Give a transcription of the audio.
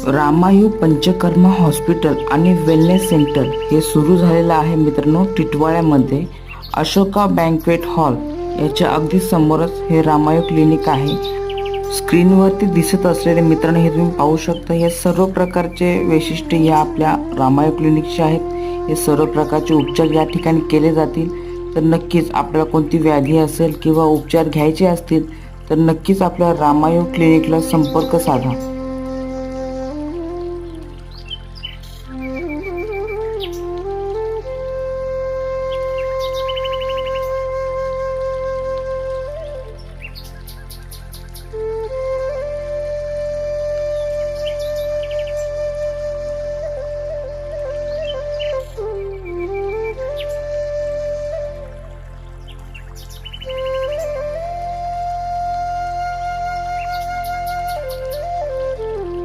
Ramayu panchakarma hospital आणि wellness centre हे सुरू झालेलं आहे मित्रांनो टिटवाळ्यामध्ये. अशोका बँक्वेट हॉल याच्या अगदी समोरच हे रामायू क्लिनिक आहे. स्क्रीनवरती दिसत असलेले मित्रांनो हे तुम्ही पाहू शकता. हे सर्व प्रकारचे वैशिष्ट्य या आपल्या रामायू क्लिनिकचे आहेत. हे सर्व प्रकारचे उपचार या ठिकाणी केले जातील. तर नक्कीच आपल्याला कोणती व्याधी असेल किंवा उपचार घ्यायचे असतील तर नक्कीच आपल्या रामायू क्लिनिकला संपर्क साधा.